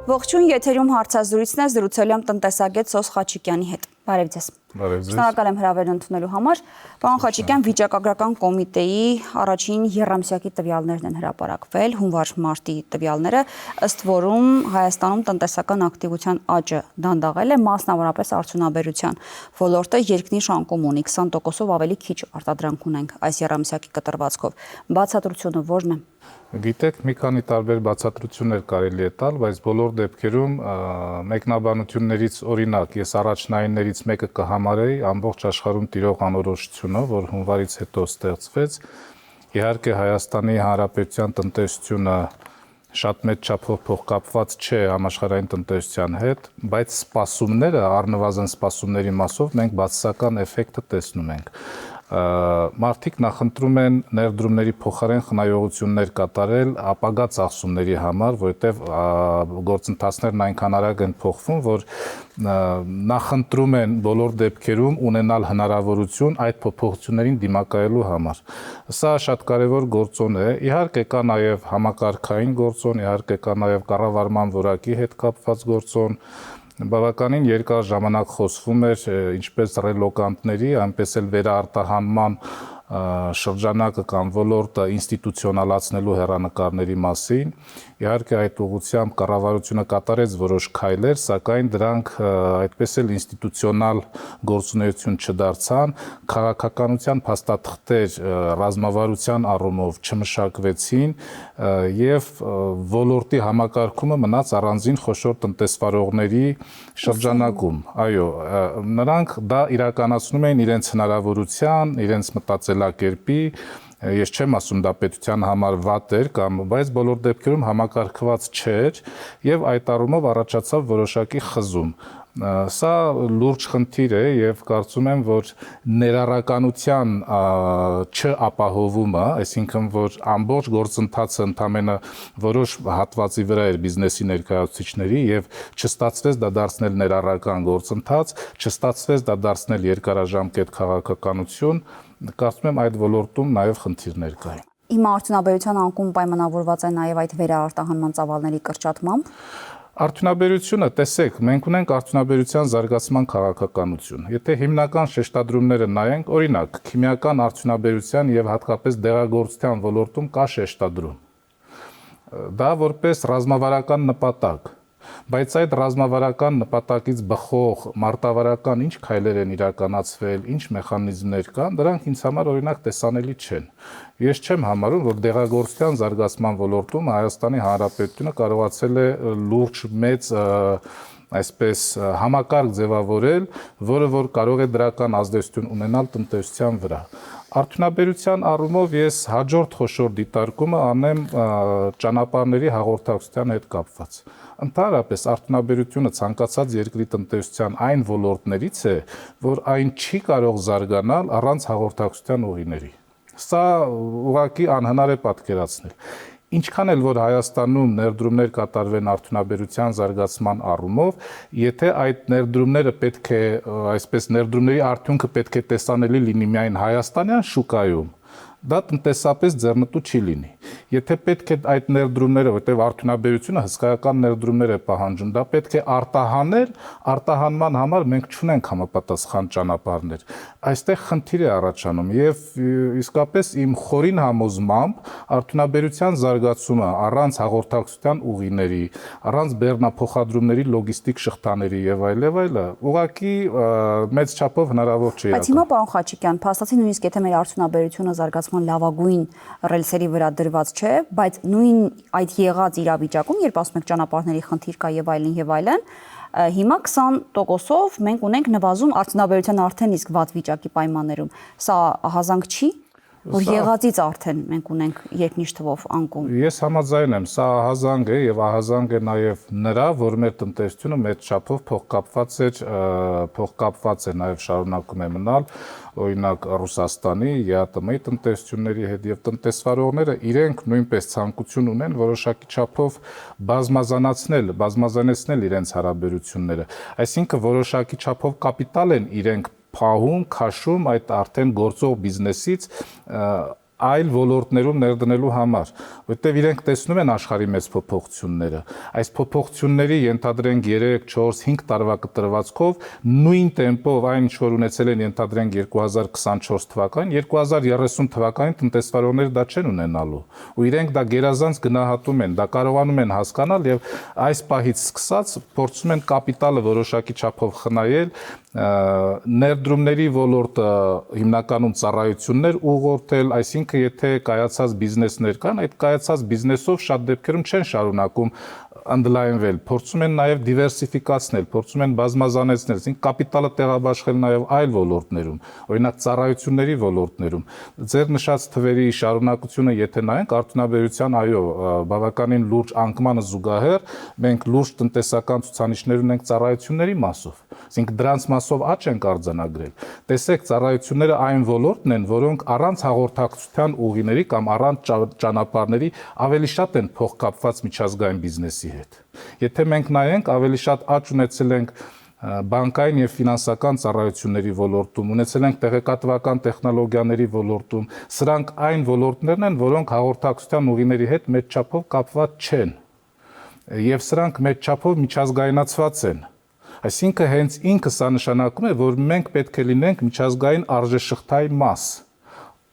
Ողջույն, եթերում հարցազրույցն է, զրուցել եմ տնտեսագետ Սոս Խաչիկյանի հետ։ Բարև ձեզ։ Շնորհակալ եմ հրավերն ընդունելու համար։ Պարոն Խաչիկյան, վիճակագրական կոմիտեի առաջին եռամսյակի տվյալներն են հրապարակվել, հունվար-մարտի տվյալները, ըստ որում Հայաստանում տնտեսական ակտիվության աճը դանդաղել է, մասնավորապես արդյունաբերության ոլորտը երկնի շանկում ունի, 20%-ով ավելի քիչ արտադրանք ունենք այս եռամսյակի կտրվածքով։ Բացատրությունը ո՞րն է։ Գիտեք, մի քանի տարբեր բացատրություններ կարելի է տալ, բայց բոլոր դեպքերում մեկնաբանություններից օրինակ ես առաջնայիններից մեկը կհամարեի ամբողջ աշխարհում տիրող անորոշությունը, որ հունվարից հետո ստեղծվեց։ Իհարկե Հայաստանի Հանրապետության տնտեսությունը շատ մեծ չափով փոխկապված չէ համաշխարհային տնտեսության հետ, բայց սպասումները, առնվազն սպասումների մասով մենք բացասական էֆեկտը տեսնում ենք։ Մարդիկ նախընտրում են ներդրումների փոխարեն խնայողություններ կատարել ապագա ծախսումների համար, որովհետև գործընթացներն այնքան արագ են փոխվում, որ նախընտրում են բոլոր դեպքերում ունենալ հնարավորություն այդ փոփոխություններին դիմակայելու համար։ Սա շատ կարևոր գործոն է։ Իհարկե կա նաև համակարգային գործոն, իհարկե կա նաև կառավարման որակի հետ կապված գործոն։ Բավականին երկար ժամանակ խոսվում էր ինչպես ռելոկանտների, այնպես էլ վերարտահանման շրջանակը կամ ոլորտը ինստիտուցիոնալացնելու հեռանկարների մասին։ Իհարկե այդ ուղղությամբ կառավարությունը կատարեց որոշ քայլեր, սակայն դրանք այդպես էլ ինստիտուցիոնալ գործունեություն չդարձան, քաղաքականության փաստաթղթեր ռազմավարության առումով չմշակվեցին եւ ոլորտի համակարգումը մնաց առանձին խոշոր տնտեսվարողների շրջանակում։ Այո, նրանք դա իրականացնում էին իրենց հնարավորության, իրենց մտածելակերպի, ես չեմ ասում դա պետության համար վատ էր կամ, բայց բոլոր դեպքերում համակարգված չէր եւ այդ առումով առաջացավ որոշակի խզում։ Սա լուրջ խնդիր է եւ կարծում եմ, որ ներառականության չապահովումը, այսինքն որ ամբողջ գործընթացը ընդամենը որոշ հատվածի վրա էր բիզնեսի ներկայացուցիչների եւ չստացվեց դա դարձնել ներառական գործընթաց, չստացվեց դա դարձնել երկարաժամկետ քաղաքականություն, կարծում եմ այդ ոլորտում նաեւ խնդիրներ կային։ Հիմա արդյունաբերության անկում պայմանավորված է նաեւ այդ վերարտահանման ծավալների կրճատմամբ։ Արդյունաբերությունը, տեսեք, մենք ունենք արդյունաբերության զարգացման քաղաքականություն։ Եթե հիմնական շեշտադրումները նայենք, օրինակ, քիմիական արդյունաբերության եւ հատկապես դեղագործության ոլորտում կա շեշտադրում։ Դա որպես ռազմավարական նպատակ, բայց այդ ռազմավարական նպատակից բխող մարտավարական ինչ քայլեր են իրականացվել, ինչ մեխանիզմներ կան, դրանք ինձ համար օրինակ տեսանելի չեն։ Ես չեմ համարում, որ դեղագործության զարգացման ոլորտում Հայաստանի Հանրապետությունը կարողացել է լուրջ մեծ այսպես համակարգ ձևավորել, որը որ կարող է դրական ազդեցություն ունենալ տնտեսության վրա։ Արդյունաբերության առումով ես հաջորդ խոշոր դիտարկումը անեմ ճանապարհների հաղորդակցության հետ կապված։ Ընդհանրապես արդյունաբերությունը ցանկացած երկրի տնտեսության այն ոլորտներից է, որ այն չի կարող զարգանալ առանց հաղորդակցության ուղիների։ Սա ուղղակի անհնար է պատկերացնել։ Ինչքան էլ որ Հայաստանում ներդրումներ կատարվեն արդյունաբերության զարգացման առումով, եթե այդ ներդրումները պետք է, այսպես ներդրումների արդյունքը պետք է տեսանելի լինի միայն հայաստանյան շուկայում, դա տնտեսապես ձեռնտու չի լինի։ Եթե պետք է այդ ներդրումները, որտեղ արդյունաբերությունը հսկայական ներդրումներ է պահանջում, դա պետք է արտահանել, արտահանման համար մենք չունենք համապատասխան ճանապարհներ։ Այստեղ խնդիր է առաջանում եւ իսկապես իմ խորին համոզմամբ արդյունաբերության զարգացումը առանց հաղորդակցության ուղիների, առանց բեռնափոխադրումների լոգիստիկ շղթաների եւ այլը, ուղղակի մեծ չափով հնարավոր չէ։ Բայց հիմա պարոն Խաչիկյան, փաստացի նույնիսկ եթե մեր արդյունաբերությունը զարգացման լավագույն ռելսերի վրա դրված չէ, բայց նույն այդ եղած իրավիճակում, երբ ասում եք ճանապարհների խնդիր կա եւ այլն, հիմա 20%-ով մենք ունենք նվազում արդյունաբերության արդեն իսկ վատ վիճակի պայմաններում։ Սա ահազանգ չի, որ եղածից արդեն մենք ունենք երկնիշ թվով անկում։ Ես համաձայն եմ, սա ահազանգ է եւ ահազանգ է նաեւ նրա, որ մեր տնտեսությունը մեծ չափով փոխկապված է նաեւ շարունակում է մնալ, օրինակ Ռուսաստանի, ԵԱՏՄ-ի տնտեսությունների հետ եւ տնտեսվարողները իրենք նույնպես ցանկություն ունեն որոշակի չափով բազմազանեցնել իրենց հարաբերությունները։ Այսինքն որոշակի չափով կապիտալ են իրենք փահում, քաշում այդ արդեն գործող բիզնեսից այլ ոլորտներում ներդնելու համար, որտեղ իրենք տեսնում են աշխարհի մեծ փոփոխությունները։ Այս փոփոխությունների ենթադրենք 3, 4, 5 տարվա կտրվածքով նույն տեմպով այն ինչ որ ունեցել են ենթադրենք 2024 թվականին, 2030 թվականին տնտեսվարողները դա չեն ունենալու։ Ու իրենք դա գերազանց գնահատում են, դա կարողանում են հասկանալ եւ այս պահից սկսած փորձում են կապիտալը որոշակի չափով խնայել, ներդրումների ոլորտը հիմնականում ծառայություններ ուղղորդել, այսինքն եթե կայացած բիզնեսներ կան, այդ կայացած բիզնեսով շատ դեպքերում չեն շարունակում ընդլայնվել, փորձում են նաև դիվերսիֆիկացնել, փորձում են բազմազանեցնել, այսինքն կապիտալը տեղաբաշխել նաև այլ ոլորտներում, օրինակ ծառայությունների ոլորտներում։ Ձեր նշած թվերի շարունակությունը եթե նայենք, արդյունաբերության այո, բավականին լուրջ անկմանը զուգահեռ մենք լուրջ տնտեսական ցուցանիշներ ունենք ծառայությունների մասով, այսինքն դրանց մասով աճ ենք արձանագրել։ Տեսեք, ծառայությունները այն ոլորտն են, որոնք առանց հաղորդակցության ուղիների կամ առանց ճանապարհների ավելի շատ են փոխկապված միջազգային բիզնեսի հետ։ Եթե մենք նայենք, ավելի շատ աճ ունեցել ենք բանկային եւ ֆինանսական ծառայությունների ոլորտում, ունեցել ենք տեղեկատվական տեխնոլոգիաների ոլորտում, սրանք այն ոլորտներն են, որոնք հաղորդակցության ուղիների հետ մեծ չափով կապված չեն։ Եվ սրանք մեծ չափով միջազգայնացված են։ Այսինքն հենց ինքը սա նշանակում է, որ մենք պետք է լինենք միջազգային արժեշղթայի մաս։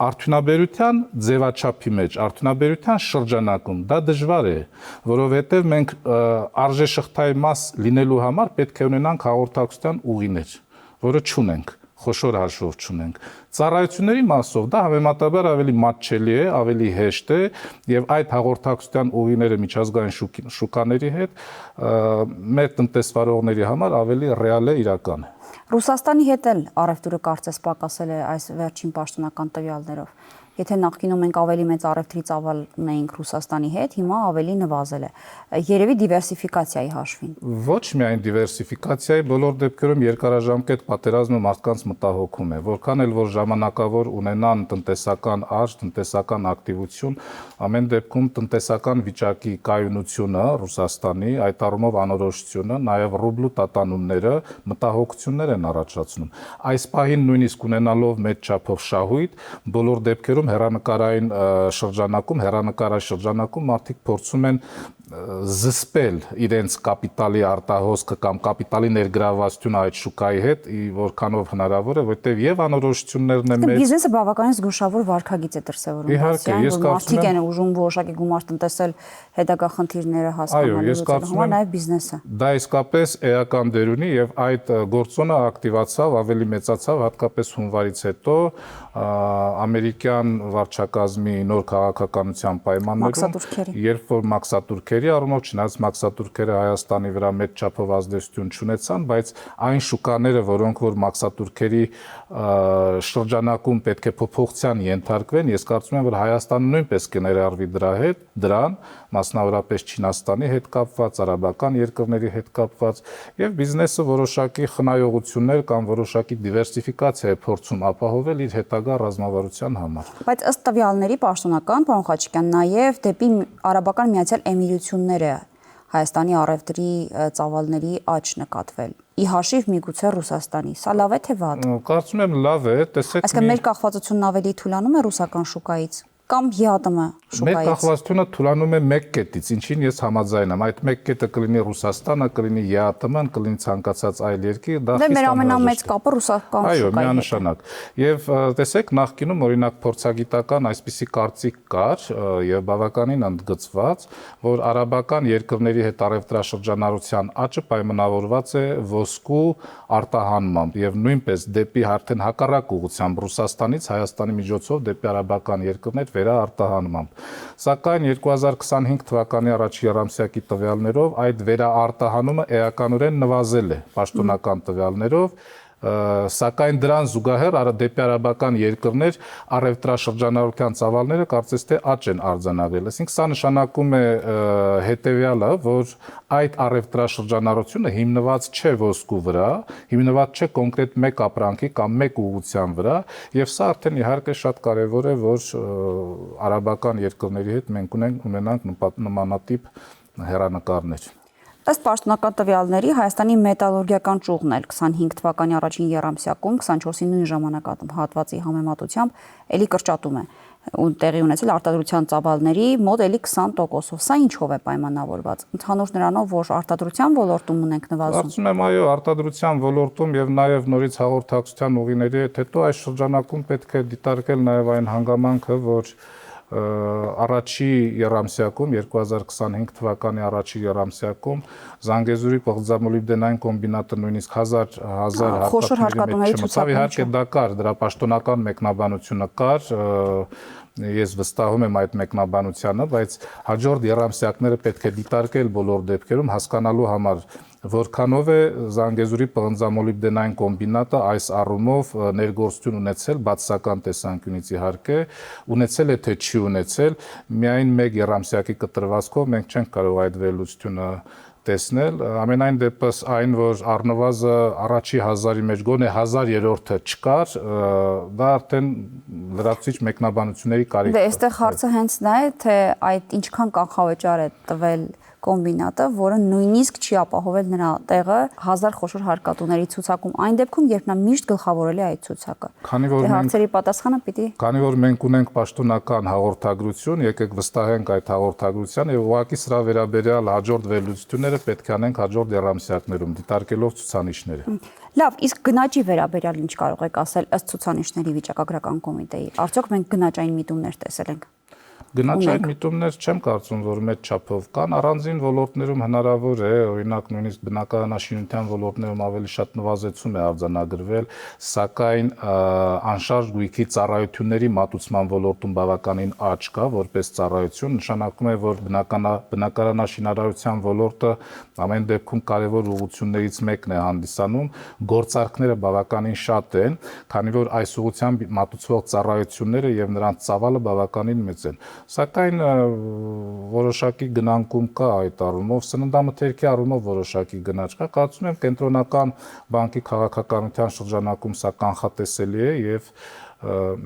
Արդյունաբերության ձևաչափի մեջ, արդյունաբերության շրջանակում դա դժվար է, որովհետև մենք արժեշղթայի մաս լինելու համար պետք է ունենանք հաղորդակցության ուղիներ, որը չունենք, խոշոր հաշվով չունենք։ Ծառայությունների մասով դա համեմատաբար ավելի մատչելի է, ավելի հեշտ է եւ այդ հաղորդակցության ուղիները միջազգային շուկաների հետ մեր տնտեսվարողների համար ավելի ռեալ է, իրական է։ Ռուսաստանի հետ էլ առևտուրը կարծես պակասել է այս վերջին պաշտոնական տվյալներով։ Եթե նախկինում մենք ավելի մեծ առևտրի ծավալ ունեինք Ռուսաստանի հետ, հիմա ավելի նվազել է։ Երևի դիվերսիֆիկացիայի հաշվին։ Ոչ միայն դիվերսիֆիկացիայի, բոլոր դեպքերում երկարաժամկետ պատերազմը մարդկանց մտահոգում է, որքան էլ որ ժամանակավոր ունենան տնտեսական աճ, տնտեսական ակտիվություն, ամեն դեպքում տնտեսական վիճակի կայունությունը Ռուսաստանի, այդ առումով անորոշությունը, նաև ռուբլու տատանումները մտահոգություններ են առաջացնում։ Այս պահին նույնիսկ ունենալով մեծ չափով շահույթ, բոլոր դեպքերում հեռանկարային շրջանակում մարդիկ փորձում են զսպել իրենց կապիտալի արտահոսքը կամ կապիտալի ներգրավվածությունը այդ շուկայի հետ, որքանով հնարավոր է, որտեղ եւ անորոշություններն են մեծ։ Բիզնեսը բավականին զգուշավոր վարքագիծ է դրսևորում։ Իհարկե, ես կարծում եմ, մարդիկ են ուժում որոշակի գումար տնտեսել հետագա խնդիրները հասկանալու համար, նաեւ բիզնեսը։ Դա իսկապես էական դեր ունի եւ այդ գործոնը ակտիվացավ, ավելի մեծացավ հատկապես հունվարից հետո ամերիկյան վարչակազմի նոր քաղաքականության պայմաններում, երբ որ մաքսատուրքերի առումով, չնայած մաքսատուրքերը Հայաստանի վրա մեծ չափով ազդեցություն չունեցան, բայց այն շուկաները, որոնք որ մաքսատուրքերի շրջանակում պետք է փոփոխության ենթարկվեն, ես կարծում եմ, որ Հայաստանը նույնպես կներառվի դրան, մասնավորապես Չինաստանի հետ կապված, արաբական երկրների հետ կապված, եւ բիզնեսը որոշակի խնայողություններ կամ որոշակի դիվերսիֆիկացիա է փորձում ապահովել իր հետագա ռազմավարության համար։ Բայց ըստ տվյալների պաշտոնական, պարոն Խաչիկյան, նաեւ դեպի Արաբական Միացյալ Էմիրությունները Հայաստանի առևտրի ծավալների աճ նկատվել։ Ի հաշիվ միգուցե Ռուսաստանի։ Սա լավ է թե վատ։ Կարծում եմ լավ է, տեսեք։ Այսինքն մեր կախվածությունն ավելի թուլանում է ռուսական շուկայից կամ ՀԱՏՄ շուկայից։ Մեր կախվածությունը թուլանում է մեկ կետից, ինչին ես համաձայն եմ։ Այդ մեկ կետը կլինի Ռուսաստանը, կլինի ՀԱՏՄ-ն, կլինի ցանկացած այլ երկիր, դա խիստ մեր ամենամեծ կապը ռուսական շուկայի հետ։ Այո, միանշանակ։ Եվ տեսեք, նախկինում օրինակ փորձագիտական այսպիսի կարծիք կար եւ բավականին ընդգծված, որ արաբական երկրների հետ առևտրաշրջանառության աճը պայմանավորված է ոսկու արտահանմամբ եւ նույնպես դեպի արդեն հակառակ ուղղությամբ Ռուսաստանից Հայաստանի միջոցով դեպի արաբական երկրներ վերաարտահանմամբ։ Սակայն 2025 թվականի առաջին երամսյակի տվյալներով այդ վերաարտահանումը էականորեն նվազել է պաշտոնական տվյալներով, սակայն դրան զուգահեռ դեպի արաբական երկրներ առևտրաշրջանառության ծավալները կարծես թե աճ են արձանագրել։ Այսինքն սա նշանակում է հետեւյալը, որ այդ առևտրաշրջանառությունը հիմնված չէ ոսկու վրա, հիմնված չէ կոնկրետ մեկ ապրանքի կամ մեկ ուղղության վրա, եւ սա արդեն իհարկե շատ կարեւոր է, որ արաբական երկրների հետ մենք ունենանք նմանատիպ հեռանկարներ։ Ըստ պաշտոնական տվյալների Հայաստանի մետալուրգիական ճյուղն էլ 25 թվականի առաջին եռամսյակում 24-ի նույն ժամանակահատվածի համեմատությամբ էլի կրճատում է ու տեղի ունեցել արտադրության ծավալների մոտ էլի 20%-ով։ Սա ինչով է պայմանավորված։ Ընդհանուր նրանով, որ արտադրության ոլորտում ունենք նվազում։ Կարծում եմ, այո, արտադրության ոլորտում եւ նաեւ նորից հաղորդակցության ուղիների հետ հետո այս շրջանակում պետք է դիտարկել նաեւ այն հանգամանքը, որ առաջի եռամսյակում 2025 թվականի առաջի եռամսյակում Զանգեզուրի պղձամոլիբդենային կոմբինատը նույնիսկ 1000 խոշոր հարկատուների ցուցակ իհարկե դա կար, դրա պաշտոնական մեկնաբանությունը կար, ես վստահում եմ այդ մեկնաբանությանը, բայց հաջորդ եռամսյակները պետք է դիտարկել բոլոր դեպքերում հասկանալու համար, որքանով է Զանգեզուրի պղձամոլիբդենային կոմբինատը այս առումով ներգործություն ունեցել բացասական տեսանկյունից իհարկե, ունեցել է թե չի ունեցել, միայն մեկ եռամսյակի կտրվածքով մենք չենք կարող այդ վերլուծությունը տեսնել, ամենայն դեպս այն, որ առնվազն առաջի 1000-ի մեջ գոնե 1000-րդը չկար, դա արդեն լրացուցիչ մեկնաբանությունների կարիք է։ Դե այստեղ հարցը հենց նա է, թե այդ ինչքան կանխավճար է տվել կոմբինատը, որը նույնիսկ չի ապահովել նրա տեղը 1000 խոշոր հարկատուների ցուցակում, այն դեպքում, երբ նա միշտ գլխավորել է այդ ցուցակը։ Դե հարցերի պատասխանը պիտի։ Քանի որ մենք ունենք պաշտոնական հաղորդագրություն, եկեք վստահենք այդ հաղորդագրությանը եւ ուղղակի սրա վերաբերյալ հաջորդ վերլուծությունները պետք է անենք հաջորդ եռամսյակներում, դիտարկելով ցուցանիշները։ Լավ, իսկ գնաճի վերաբերյալ ինչ կարող եք ասել ըստ ցուցանիշների վիճակագրական կոմիտեի։ Արդյոք մենք գնաճային միտումներ տեսել ենք։ Գնաճային միտումներ չեմ կարծում, որ մեծ չափով կան, առանձին ոլորտներում հնարավոր է, օրինակ նույնիսկ բնակարանաշինության ոլորտներում ավելի շատ նվազեցում է արձանագրվել, սակայն անշարժ գույքի ծառայությունների մատուցման ոլորտում բավականին աճ կա, որպես ծառայություն, նշանակում է, որ բնակարանաշինարարության ոլորտը ամեն դեպքում կարևոր ուղղություններից մեկն է հանդիսանում, գործարքները բավականին շատ են, քանի որ այս ուղղությամբ մատուցվող ծառայությունները եւ նրանց ծավալը բավականին մեծ են։ Սակայն որոշակի գնանկում կա այդ առումով, սննդամթերքի առումով որոշակի գնաճ կա, կարծում եմ կենտրոնական բանկի քաղաքականության շրջանակում սա կանխատեսելի է եւ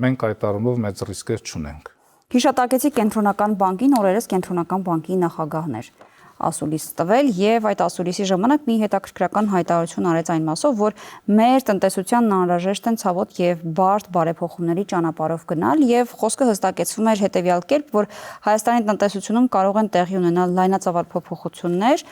մենք այդ առումով մեծ ռիսկեր չունենք։ Հիշատակեցի կենտրոնական բանկին, օրերս կենտրոնական բանկի նախագահն էր ասուլիս տվել եւ այդ ասուլիսի ժամանակ մի հետաքրքրական հայտարարություն արեց այն մասով, որ մեր տնտեսությանն անհրաժեշտ են ցավոտ եւ բարդ բարեփոխումների ճանապարհով գնալ եւ խոսքը հստակեցվում էր հետեւյալ կերպ, որ Հայաստանի տնտեսությունում կարող են տեղի ունենալ լայնածավալ փոփոխություններ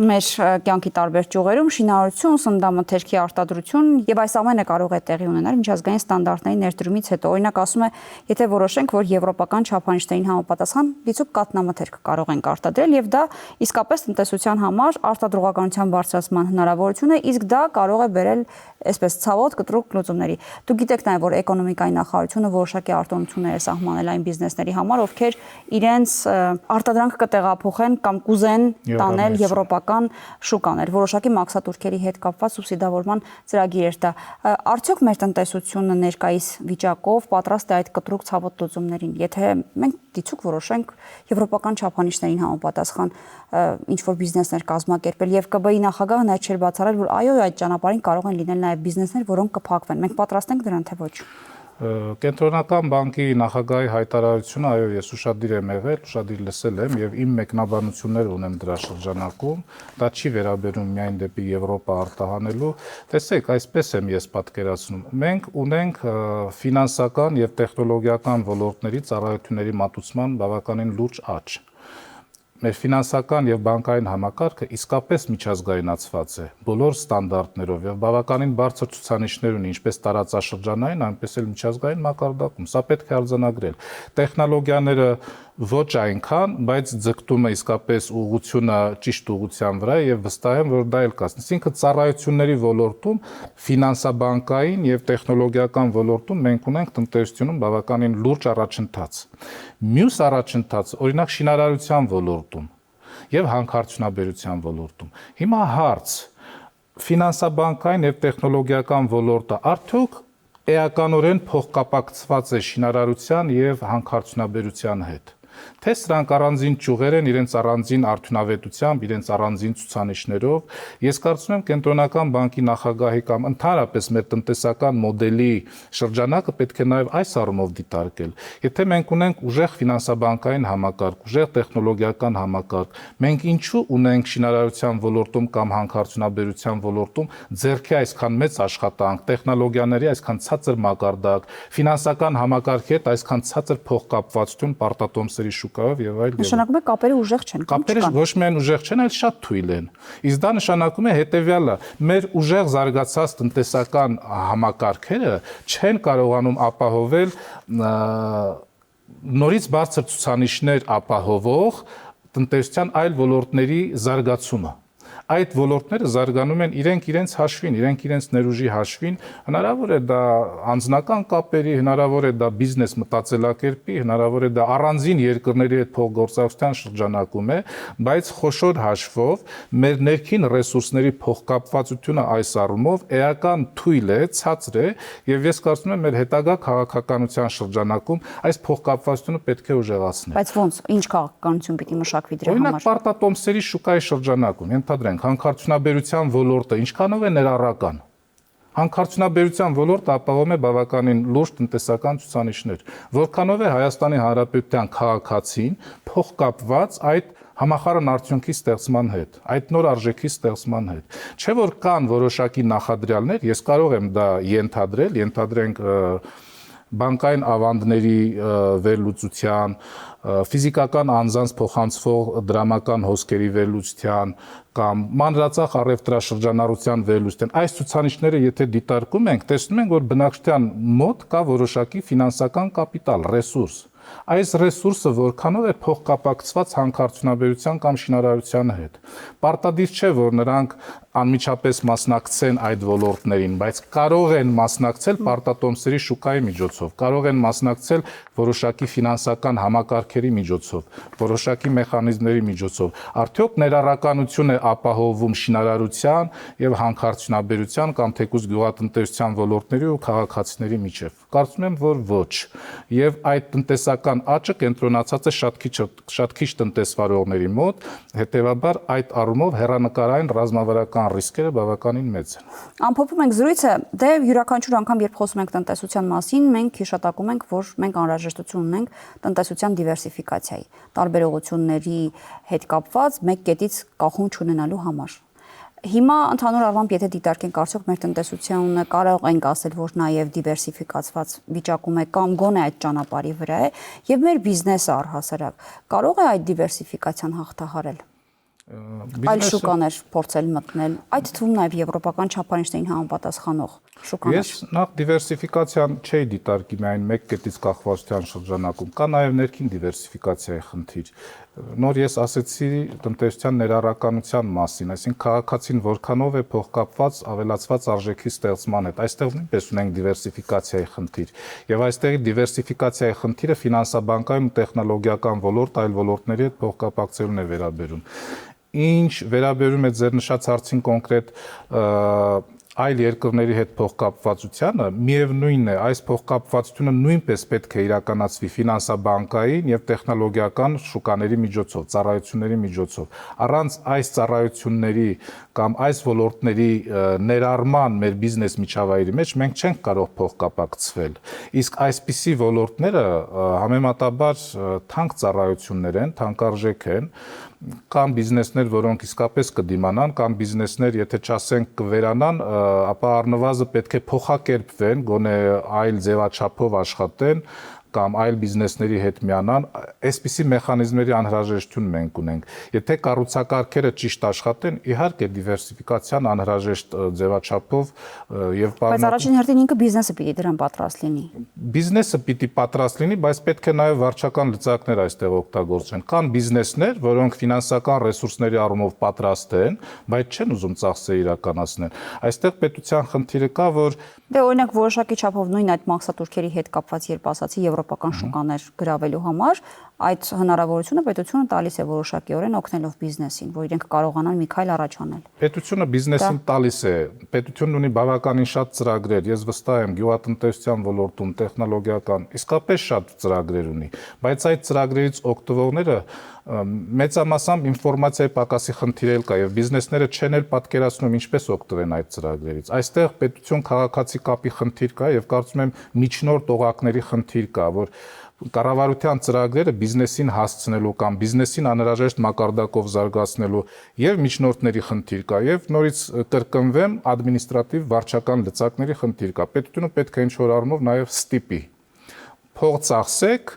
մեր կյանքի տարբեր ճյուղերում, շինարարություն, սննդամթերքի արտադրություն եւ այս ամենը կարող է տեղի ունենալ միջազգային ստանդարտների ներդրումից հետո։ Օրինակ ասում է, եթե որոշենք, որ եվրոպական չափանիշներին համապատասխան լիցուկ կաթնամթերք կարող ենք արտադրել եւ դա իսկապես տնտեսության համար արտադրողականության բարձրացման հնարավորություն է, իսկ դա կարող է բերել այսպես ցավոտ կտրուկ լուծումների։ Դուք գիտեք նաեւ, որ էկոնոմիկայի նախարարությունը որոշակի արտոնություններ է սահմանել այն բիզնեսների համար, ովքեր իրենց արտադրանքը կտեղափոխեն կամ կուզեն տանել եվրոպական շուկաներ, որոշակի մաքսատուրքերի հետ կապված սուբսիդավորման ծրագիր էր դա։ Արդյոք մեր տնտեսությունը ներկայիս վիճակով պատրաստ է այդ կտրուկ ցավոտ լուծումներին, եթե մենք դիցուկ որոշենք եվրոպական չափանիշներին համապատասխան ինչ-որ բիզնեսներ կազմակերպել եւ ԿԲ-ի նախագահն այդ չէր բացառել, որ այո, այդ ճանապարհին կարող են լինել նաեւ բիզնեսներ, որոնք կփակվեն։ Մենք պատրաստ ենք դրան, թե ոչ։ Կենտրոնական բանկի նախագահի հայտարարությունը, այո, ես ուշադիր եմ եղել, ուշադիր լսել եմ եւ իմ մեկնաբանություններ ունեմ դրա շրջանակում, դա չի վերաբերում միայն դեպի Եվրոպա արտահանելու, տեսեք, այսպես եմ ես պատկերացնում, մենք ունենք ֆինանսական եւ տեխնոլոգիական ոլորտների ծառայությունների մատուցման բավականին լուրջ աճ։ Մեր ֆինանսական եւ բանկային համակարգը իսկապես միջազգայնացված է բոլոր ստանդարտներով եւ բավականին բարձր ցուցանիշներ ունի ինչպես տարածաշրջանային, այնպես էլ միջազգային մակարդակում։ Սա պետք է արձանագրել։ Տեխնոլոգիաները ոչ այնքան, բայց ձգտումը իսկապես ուղղությունը ճիշտ ուղղության վրա է եւ վստահ եմ, որ դա էլ կասնի։ Այսինքն ծառայությունների ոլորտում, ֆինանսաբանկային եւ տեխնոլոգիական ոլորտում մենք ունենք տնտեսությունում բավականին լուրջ առաջընթաց։ Մյուս առաջընթաց, օրինակ շինարարության ոլորտում եւ հանքարդյունաբերության ոլորտում։ Հիմա հարց. ֆինանսաբանկային եւ տեխնոլոգիական ոլորտը արդյոք էականորեն փոխկապակցված է շինարարության եւ հանքարդյունաբերության հետ։ Թե սրանք առանձին ճյուղեր են իրենց առանձին արդյունավետությամբ, իրենց առանձին ցուցանիշներով, ես կարծում եմ կենտրոնական բանկի նախագահի կամ ընդհանրապես մեր տնտեսական մոդելի շրջանակը պետք է նաև այս առումով դիտարկել։ Եթե մենք ունենք ուժեղ ֆինանսաբանկային համակարգ, ուժեղ տեխնոլոգիական համակարգ, մենք ինչու ունենք շինարարության ոլորտում կամ հանքարդյունաբերության ոլորտում ձեռքի այսքան մեծ աշխատանք, տեխնոլոգիաների այսքան ցածր մակարդակ, ֆինանսական համակարգի հետ այսքան ցածր փոխկապվածություն պարտատոմսերի շուկայով եւ այլ։ Նշանակում է կապերը ուժեղ չեն։ Կապերը ոչ միայն ուժեղ չեն, այլ շատ թույլ են։ Իսկ դա նշանակում է հետեւյալը. մեր ուժեղ զարգացած տնտեսական համակարգերը չեն կարողանում ապահովել նորից բարձր ցուցանիշներ ապահովող տնտեսության այլ ոլորտների զարգացումը։ Այդ ոլորտները զարգանում են իրենք իրենց հաշվին, իրենք իրենց ներուժի հաշվին, հնարավոր է դա անձնական կապերի, հնարավոր է դա բիզնես մտածելակերպի, հնարավոր է դա առանձին երկրների հետ փոխգործակցության շրջանակում է, բայց խոշոր հաշվով մեր ներքին ռեսուրսների փոխկապվածությունը այս առումով էական թույլ է, ցածր է, եւ ես կարծում եմ մեր հետագա քաղաքականության շրջանակում այս փոխկապվածությունը պետք է ուժեղացնել։ Բայց ոնց, ինչ քաղաքականություն պիտի մշակվի դրա համար։ Օրինակ պարտատոմսերի շուկայի շրջանակում ենթադրենք հանքարդյունաբերության ոլորտը ինչքանով է ներառական։ Հանքարդյունաբերության ոլորտը ապահովում է բավականին լուրջ տնտեսական ցուցանիշներ, որքանով է Հայաստանի Հանրապետության քաղաքացին փոխկապված այդ համախառն արդյունքի ստեղծման հետ, այդ նոր արժեքի ստեղծման հետ։ Չէ՞ որ կան որոշակի նախադրյալներ, ես կարող եմ դա ենթադրենք բանկային ավանդների վերլուծության, ֆիզիկական անձանց փոխանցվող դրամական հոսքերի վերլուծության կամ մանրածախ առևտրաշրջանառության վերլուծության այս ցուցանիշները եթե դիտարկում ենք, տեսնում ենք, որ բնակչության մոտ կա որոշակի ֆինանսական կապիտալ, ռեսուրս։ Այս ռեսուրսը որքանով է փոխկապակցված հանքարդյունաբերության կամ շինարարության հետ։ Պարտադիր չէ, որ նրանք անմիջապես մասնակցեն այդ ոլորտներին, բայց կարող են մասնակցել պարտատոմսերի շուկայի միջոցով, կարող են մասնակցել որոշակի ֆինանսական համակարգերի միջոցով, որոշակի մեխանիզմների միջոցով։ Արդյոք ներառականություն է ապահովում շինարարության եւ հանքարդյունաբերության կամ թեկուզ գյուղատնտեսության ոլորտների ու քաղաքացիների միջև։ Կարծում եմ, որ ոչ։ Եվ այդ տնտեսական աճը կենտրոնացած է շատ քիչ տնտեսվարողների մոտ, հետեւաբար այդ առումով հեռանկարային ռազմավարական ռիսկերը բավականին մեծ են։ Ամփոփում ենք զրույցը, դե յուրաքանչյուր անգամ երբ խոսում ենք տնտեսության մասին, մենք հիշատակում ենք, որ մենք անհրաժեշտություն ունենք տնտեսության դիվերսիֆիկացիայի, տարբերողությունների հետ կապված մեկ կետից կախում չունենալու համար։ Հիմա ընդհանուր առմամբ եթե դիտարկենք արդյոք մեր տնտեսությունը կարող ենք ասել, որ նաև դիվերսիֆիկացված վիճակում է կամ գոնե այդ ճանապարհի վրա է, եւ մեր բիզնեսը առհասարակ կարող է այդ դիվերսիֆիկացիան հաղթահարել։ Այլ շուկաներ փորձել մտնել, այդ թվում նաև եվրոպական չափանիշներին համապատասխանող շուկաներ։ Ես նախ դիվերսիֆիկացիան չէի դիտարկի միայն մեկ կետից կախվածության շրջանակում, կա նաև ներքին դիվերսիֆիկացիայի խնդիր։ Նոր ես ասեցի տնտեսության ներառականության մասին, այսինքն քաղաքացին որքանով է փոխկապված ավելացված արժեքի ստեղծման հետ։ Այստեղ նույնպես ունենք դիվերսիֆիկացիայի խնդիր։ Եվ այստեղ դիվերսիֆիկացիայի խնդիրը ֆինանսաբանկային ու տեխնոլոգիական ոլորտ այլ ոլորտների հետ փոխկապակցելուն է վերաբերում։ Ինչ վերաբերում է ձեր նշած հարցին կոնկրետ այլ երկրների հետ փոխկապվածությանը, միևնույնն է, այս փոխկապվածությունը նույնպես պետք է իրականացվի ֆինանսաբանկային եւ տեխնոլոգիական շուկաների միջոցով, ծառայությունների միջոցով։ Առանց այս ծառայությունների կամ այս ոլորտների ներառման մեր բիզնես միջավայրի մեջ մենք չենք կարող փոխկապակցվել։ Իսկ այսպիսի ոլորտները համեմատաբար թանկ ծառայություններ են, թանկարժեք են, կամ բիզնեսներ, որոնք իսկապես կդիմանան, կամ բիզնեսներ, եթե չասենք կվերանան, ապա առնվազն պետք է փոխակերպվեն, գոնե այլ ձևաչափով աշխատեն կամ այլ բիզնեսների հետ միանան, այսպիսի մեխանիզմների անհրաժեշտություն մենք ունենք։ Եթե կառուցակարգերը ճիշտ աշխատեն, իհարկե դիվերսիֆիկացիան անհրաժեշտ ձևաչափով եւ Բայց առաջին հերթին ինքը բիզնեսը պիտի դրան պատրաստ լինի։ Բիզնեսը պիտի պատրաստ լինի, բայց պետք է նաեւ վարչական լծակներ այստեղ օգտագործեն։ Կան բիզնեսներ, որոնք ֆինանսական ռեսուրսների առումով պատրաստ են, բայց չեն ուզում ծախսեր իրականացնել։ Այստեղ պետության խնդիրը կա, որ Դե օրինակ որոշակի չափով նույն այդ մաքսատուրքերի հետ կապված երբ ասացի եվրոպական շուկաներ գրավելու համար, այդ հնարավորությունը պետությունը տալիս է որոշակիորեն օգնելով բիզնեսին, որ իրենք կարողանան մի քայլ առաջ անել։ Պետությունը բիզնեսին տալիս է, պետությունն ունի բավականին շատ ծրագրեր, ես վստահ եմ գյուղատնտեսության ոլորտում, տեխնոլոգիական, իսկապես շատ ծրագրեր ունի, բայց այդ ծրագրերից օգտվողները մեծամասամբ ինֆորմացիայի պակասի խնդիր կա եւ բիզնեսները չեն էլ պատկերացնում ինչպես օգտվեն այդ ծրագրերից։ Այստեղ պետություն քաղաքացի կապի խնդիր կա եւ կարծում եմ միջնորդ օղակների խնդիր կա, որ կառավարության ծրագրերը բիզնեսին հասցնելու կամ բիզնեսին անհրաժեշտ մակարդակով զարգացնելու եւ միջնորդների խնդիր կա եւ նորից կրկնվեմ ադմինիստրատիվ վարչական լծակների խնդիր կա։ Պետությունը պետք է ինչ-որ առումով նաեւ ստիպի փող ծախսեք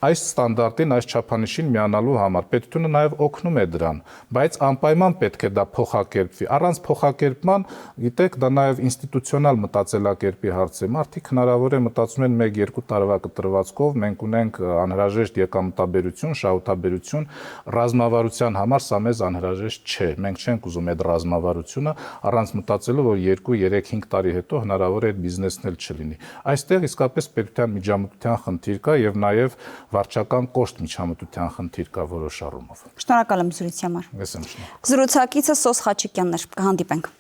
այս ստանդարտին, այս չափանիշին միանալու համար պետությունը նաև օգնում է դրան, բայց անպայման պետք է դա փոխակերպվի։ Առանց փոխակերպման, գիտեք, դա նաև ինստիտուցիոնալ մտածելակերպի հարց է։ Մարդիկ հնարավոր է մտածում են 1-2 տարվա կտրվածքով մենք ունենք անհրաժեշտ եկամտաբերություն, շահութաբերություն, ռազմավարության համար սա մեզ անհրաժեշտ չէ։ Մենք չենք ուզում այդ ռազմավարությունը առանց մտածելու, որ 2-3-5 տարի հետո հնարավոր է այդ բիզնեսն էլ չլինի։ Այստեղ իսկապես պետության միջամտության խնդիր կա եւ նաև վարչական կոշտ միջամտության խնդիր կա որոշ առումով։ Շնորհակալ եմ զրույցի համար։ Ես եմ շնորհակալ։ Զրուցակիցը Սոս Խաչիկյանն էր, կհանդիպենք։